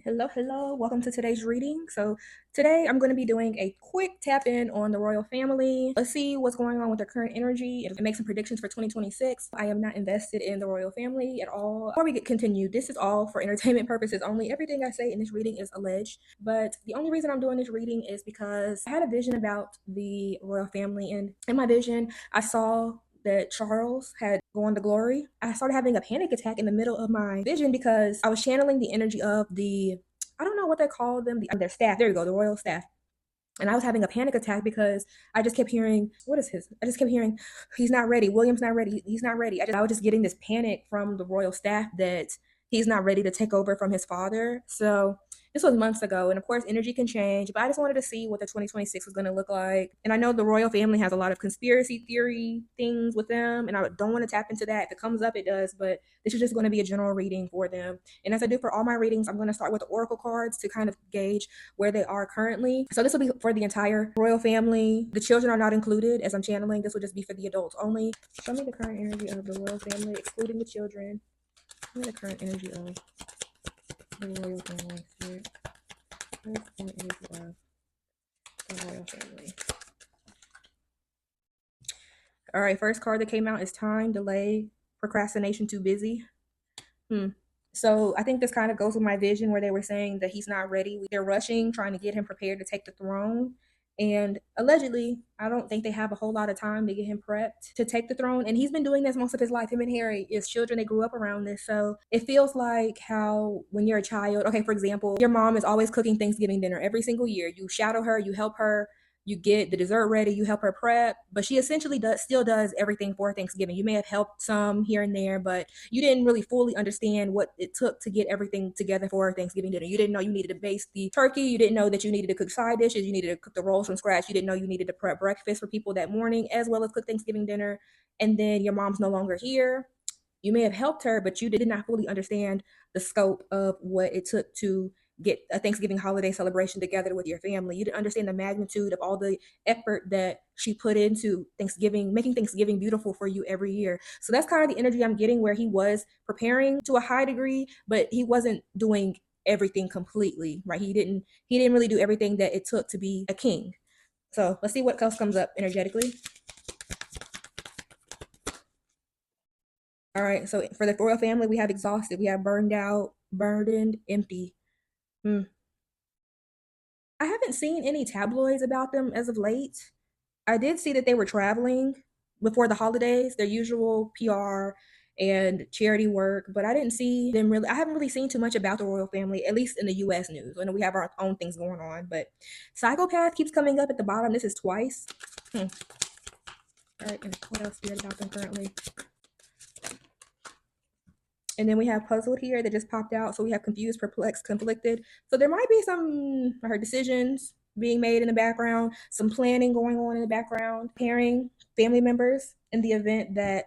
Hello. Welcome to today's reading. So, today I'm going to be doing a quick tap in on the royal family. Let's see what's going on with their current energy and make some predictions for 2026. I am not invested in the royal family at all. Before we get continued, this is all for entertainment purposes only. Everything I say in this reading is alleged, but the only reason I'm doing this reading is because I had a vision about the royal family, and in my vision, I saw that Charles had gone to glory. I started having a panic attack in the middle of my vision because I was channeling the energy of I don't know what they call them, their staff. There you go, the royal staff. And I was having a panic attack because I just kept hearing, what is his? I just kept hearing, he's not ready. William's not ready. He's not ready. I was just getting this panic from the royal staff that he's not ready to take over from his father. So this was months ago. And of course, energy can change, but I just wanted to see what the 2026 was going to look like. And I know the royal family has a lot of conspiracy theory things with them. And I don't want to tap into that. If it comes up, it does. But this is just going to be a general reading for them. And as I do for all my readings, I'm going to start with the oracle cards to kind of gauge where they are currently. So this will be for the entire royal family. The children are not included as I'm channeling. This will just be for the adults only. Show me the current energy of the royal family, excluding the children. Show me the current energy of the royal family. Spirit. Where's the current energy of the royal family? All right, first card that came out is time, delay, procrastination, too busy. So I think this kind of goes with my vision where they were saying that he's not ready. They're rushing, trying to get him prepared to take the throne. And allegedly, I don't think they have a whole lot of time to get him prepped to take the throne. And he's been doing this most of his life. Him and Harry is children. They grew up around this. So it feels like how when you're a child, okay, for example, your mom is always cooking Thanksgiving dinner every single year. You shadow her, you help her, you get the dessert ready, you help her prep, but she essentially still does everything for Thanksgiving. You may have helped some here and there, but you didn't really fully understand what it took to get everything together for Thanksgiving dinner. You didn't know you needed to baste the turkey. You didn't know that you needed to cook side dishes. You needed to cook the rolls from scratch. You didn't know you needed to prep breakfast for people that morning, as well as cook Thanksgiving dinner. And then your mom's no longer here. You may have helped her, but you did not fully understand the scope of what it took to get a Thanksgiving holiday celebration together with your family. You didn't understand the magnitude of all the effort that she put into Thanksgiving, making Thanksgiving beautiful for you every year. So that's kind of the energy I'm getting, where he was preparing to a high degree, but he wasn't doing everything completely, right? He didn't really do everything that it took to be a king. So let's see what else comes up energetically. All right, so for the royal family, we have exhausted, we have burned out, burdened, empty. Hmm. I haven't seen any tabloids about them as of late. I did see that they were traveling before the holidays, their usual PR and charity work, but I didn't see them really. I haven't really seen too much about the royal family, at least in the US news. I know we have our own things going on, but psychopath keeps coming up at the bottom. This is twice. Hmm. All right, and what else weird about them currently? And then we have puzzled here that just popped out. So we have confused, perplexed, conflicted. So there might be some, I heard, decisions being made in the background, some planning going on in the background, pairing family members in the event that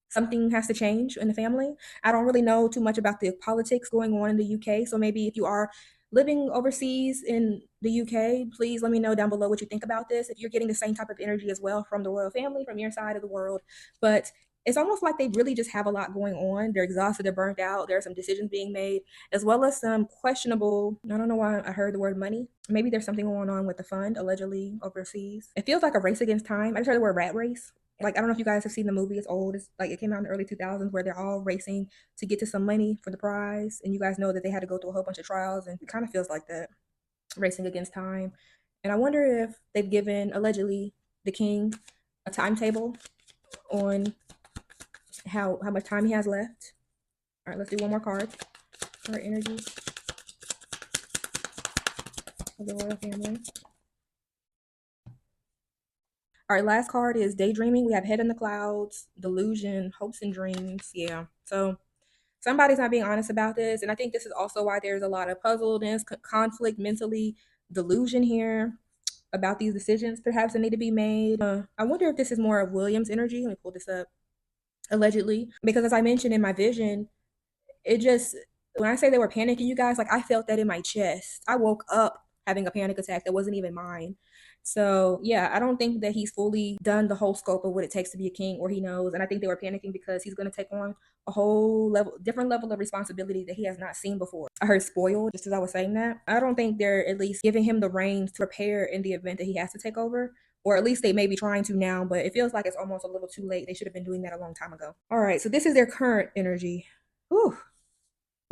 something has to change in the family. I don't really know too much about the politics going on in the UK. So maybe if you are living overseas in the UK, please let me know down below what you think about this. If you're getting the same type of energy as well from the royal family, from your side of the world. But it's almost like they really just have a lot going on. They're exhausted, they're burnt out. There are some decisions being made, as well as some questionable. I don't know why I heard the word money. Maybe there's something going on with the fund allegedly overseas. It feels like a race against time. I just heard the word rat race. Like, I don't know if you guys have seen the movie. It's old. It's like it came out in the early 2000s, where they're all racing to get to some money for the prize. And you guys know that they had to go through a whole bunch of trials, and it kind of feels like that, racing against time. And I wonder if they've given allegedly the king a timetable on how much time he has left. All right, let's do one more card for energy of the royal family. All right, last card is daydreaming. We have head in the clouds, delusion, hopes and dreams. Yeah. So somebody's not being honest about this. And I think this is also why there's a lot of puzzledness, conflict, mentally, delusion here about these decisions perhaps that need to be made. I wonder if this is more of William's energy. Let me pull this up. Allegedly. Because as I mentioned in my vision, it just, when I say they were panicking, you guys, like I felt that in my chest. I woke up having a panic attack that wasn't even mine. So yeah, I don't think that he's fully done the whole scope of what it takes to be a king, or he knows. And I think they were panicking because he's going to take on a whole different level of responsibility that he has not seen before. I heard spoiled just as I was saying that. I don't think they're at least giving him the reins to prepare in the event that he has to take over. Or at least they may be trying to now, but it feels like it's almost a little too late. They should have been doing that a long time ago. All right, so this is their current energy. Whew.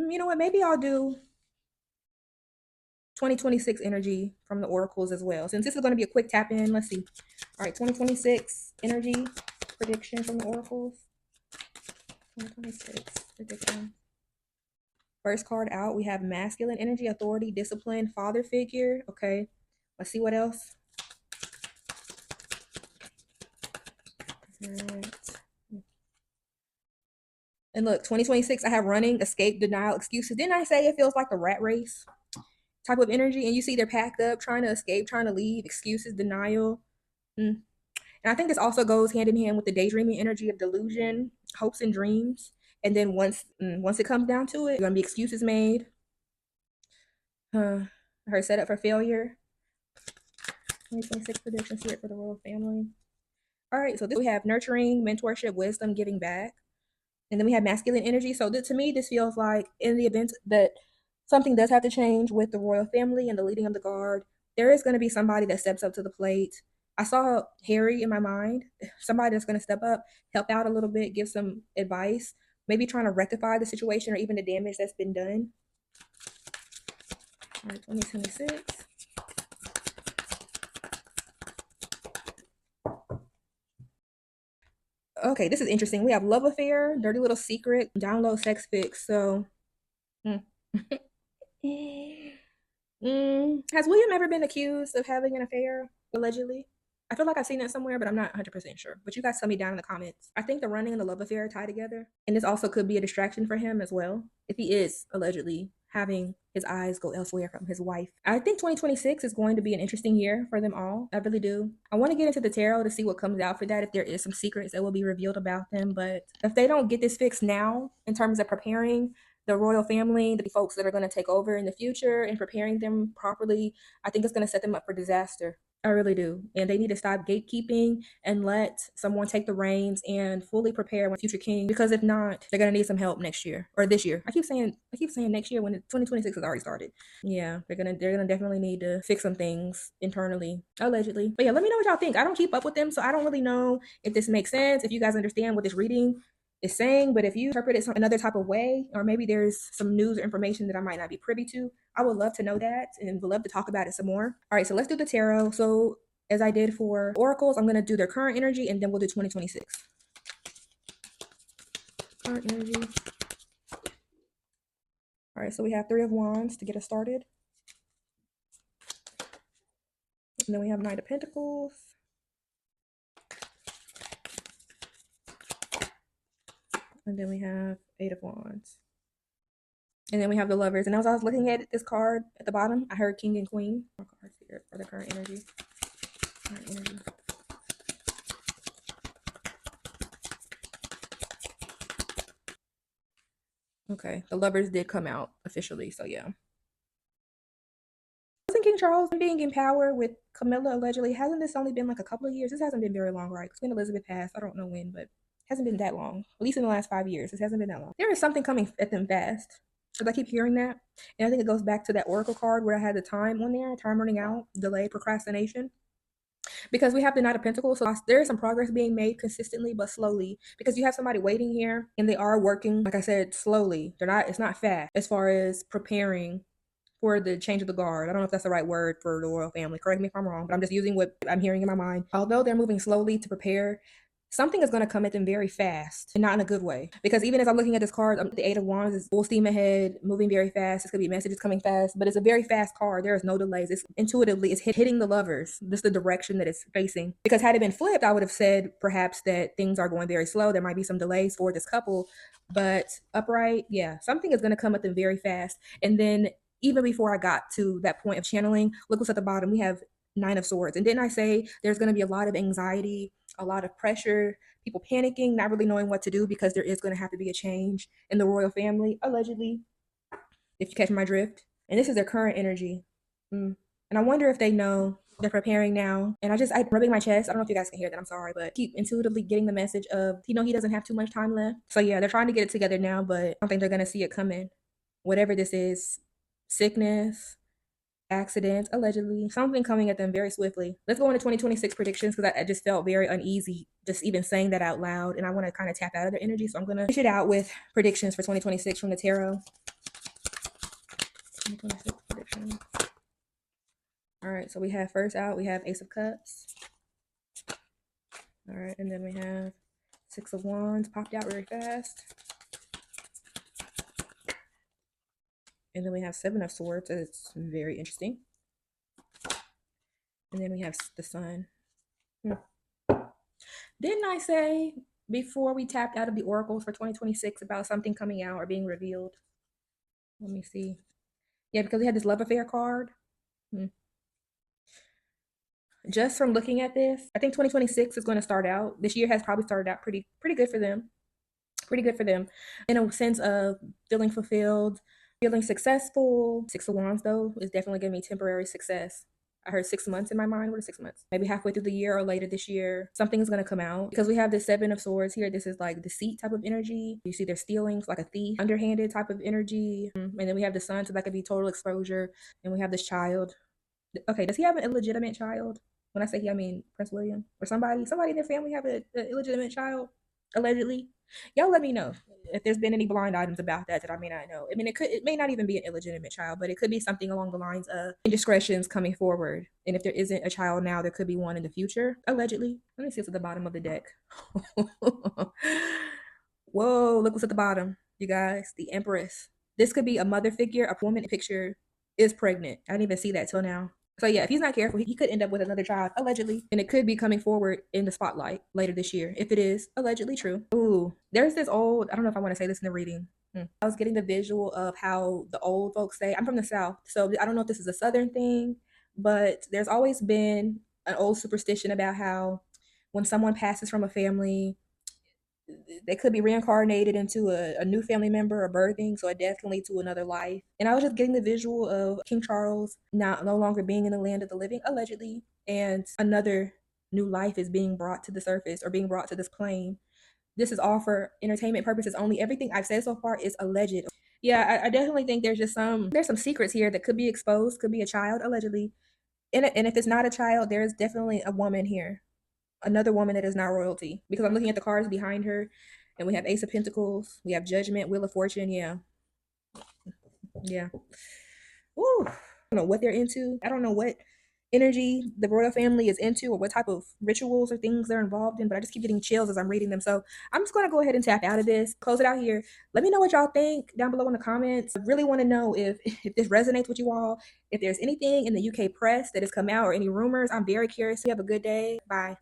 You know what? Maybe I'll do 2026 energy from the oracles as well. Since this is going to be a quick tap in, let's see. All right, 2026 energy prediction from the oracles. 2026 prediction. First card out, we have masculine energy, authority, discipline, father figure. Okay, let's see what else. All right. And look, 2026, I have running, escape, denial, excuses. Didn't I say it feels like the rat race type of energy? And you see they're packed up, trying to escape, trying to leave, excuses, denial. And I think this also goes hand in hand with the daydreaming energy of delusion, hopes and dreams. And then once it comes down to it, gonna be excuses made. Her set up for failure. 2026 predictions here for the royal family. All right, so this we have nurturing, mentorship, wisdom, giving back. And then we have masculine energy. So to me, this feels like in the event that something does have to change with the royal family and the leading of the guard, there is going to be somebody that steps up to the plate. I saw Harry in my mind, somebody that's going to step up, help out a little bit, give some advice, maybe trying to rectify the situation or even the damage that's been done. All right, 2026. Okay, this is interesting. We have love affair, dirty little secret, download sex fix. So, has William ever been accused of having an affair, allegedly? I feel like I've seen that somewhere, but I'm not 100% sure. But you guys tell me down in the comments. I think the running and the love affair tie together. And this also could be a distraction for him as well, if he is allegedly having his eyes go elsewhere from his wife. I think 2026 is going to be an interesting year for them all. I really do. I want to get into the tarot to see what comes out for that, if there is some secrets that will be revealed about them. But if they don't get this fixed now in terms of preparing the royal family, the folks that are going to take over in the future and preparing them properly, I think it's going to set them up for disaster. I really do. And they need to stop gatekeeping and let someone take the reins and fully prepare with future king. Because if not, they're gonna need some help next year or this year. I keep saying next year when 2026 has already started. Yeah, they're gonna definitely need to fix some things internally, allegedly. But yeah, let me know what y'all think. I don't keep up with them, so I don't really know if this makes sense, if you guys understand what this reading is saying. But if you interpret it some another type of way, or maybe there's some news or information that I might not be privy to, I would love to know that and would love to talk about it some more. All right, so let's do the tarot. So as I did for oracles, I'm going to do their current energy and then we'll do 2026. Current energy. All right, so we have 3 of Wands to get us started. And then we have Knight of Pentacles. And then we have 8 of Wands. And then we have the Lovers. And as I was looking at this card at the bottom, I heard King and Queen. More cards here for the current energy. Current energy. Okay, the Lovers did come out officially, so yeah. Wasn't King Charles being in power with Camilla allegedly? Hasn't this only been like a couple of years? This hasn't been very long, right? Because Queen Elizabeth passed, I don't know when, but it hasn't been that long. At least in the last 5 years, this hasn't been that long. There is something coming at them fast. Because I keep hearing that. And I think it goes back to that Oracle card where I had the time on there, time running out, delay, procrastination. Because we have the Knight of Pentacles, so there is some progress being made consistently but slowly, because you have somebody waiting here and they are working, like I said, slowly. It's not fast as far as preparing for the change of the guard. I don't know if that's the right word for the royal family, correct me if I'm wrong, but I'm just using what I'm hearing in my mind. Although they're moving slowly to prepare, something is going to come at them very fast and not in a good way. Because even as I'm looking at this card, the 8 of Wands is full steam ahead, moving very fast. It's going to be messages coming fast, but it's a very fast card. There is no delays. It's intuitively, it's hitting the Lovers. This is the direction that it's facing. Because had it been flipped, I would have said perhaps that things are going very slow. There might be some delays for this couple, but upright, yeah, something is going to come at them very fast. And then even before I got to that point of channeling, look what's at the bottom. We have 9 of Swords. And didn't I say there's going to be a lot of anxiety, a lot of pressure, people panicking, not really knowing what to do because there is going to have to be a change in the royal family, allegedly, if you catch my drift. And this is their current energy. And I wonder if they know They're preparing now. And I'm rubbing my chest. I don't know if you guys can hear that. I'm sorry, but keep intuitively getting the message of, he doesn't have too much time left. So yeah, they're trying to get it together now, but I don't think they're going to see it coming. Whatever this is, sickness, accidents, allegedly, something coming at them very swiftly. Let's go into 2026 predictions because I just felt very uneasy just even saying that out loud. And I want to kind of tap out of their energy. So I'm going to fish it out with predictions for 2026 from the tarot. 2026 predictions. All right, so we have first out, we have Ace of Cups. All right, and then we have Six of Wands popped out very fast. And then we have Seven of Swords. It's very interesting. And then we have the Sun. Didn't I say before we tapped out of the oracles for 2026 about something coming out or being revealed? Let me see. Yeah, because we had this love affair card. Just from looking at this, I think 2026 is going to start out. This year has probably started out pretty good for them. Pretty good for them in a sense of feeling fulfilled, feeling successful. Six of Wands, though, is definitely giving me temporary success. I heard 6 months in my mind. What is 6 months? Maybe halfway through the year or later this year, something is going to come out because we have the Seven of Swords here. This is like deceit type of energy. You see their stealings, like a thief, underhanded type of energy. And then we have the Sun, so that could be total exposure. And we have this child. Okay, does he have an illegitimate child? When I say he, I mean Prince William or somebody in their family have an illegitimate child, allegedly. Y'all let me know if there's been any blind items about that I may not know. I mean, it may not even be an illegitimate child, but it could be something along the lines of indiscretions coming forward. And if there isn't a child now, there could be one in the future, allegedly. Let me see what's at the bottom of the deck. Whoa, look what's at the bottom, you guys. The Empress. This could be a mother figure. A woman picture is pregnant. I didn't even see that till now. So yeah, if he's not careful, he could end up with another child, allegedly. And it could be coming forward in the spotlight later this year, if it is allegedly true. Ooh, there's this old, I don't know if I want to say this in the reading. I was getting the visual of how the old folks say, I'm from the South, so I don't know if this is a Southern thing, but there's always been an old superstition about how when someone passes from a family, they could be reincarnated into a new family member or birthing, so a death can lead to another life. And I was just getting the visual of King Charles no longer being in the land of the living, allegedly, and another new life is being brought to the surface or being brought to this plane. This is all for entertainment purposes only. Everything I've said so far is alleged. Yeah, I definitely think there's some secrets here that could be exposed, could be a child, allegedly. And if it's not a child, there's definitely a woman here, another woman that is not royalty, because I'm looking at the cards behind her and we have Ace of Pentacles, we have Judgment, Wheel of Fortune. Yeah. Ooh. I don't know what they're into. I don't know what energy the royal family is into or what type of rituals or things they're involved in, but I just keep getting chills as I'm reading them. So I'm just going to go ahead and tap out of this, close it out here. Let me know what y'all think down below in the comments. I really want to know if this resonates with you all, if there's anything in the UK press that has come out or any rumors. I'm very curious. You have a good day. Bye.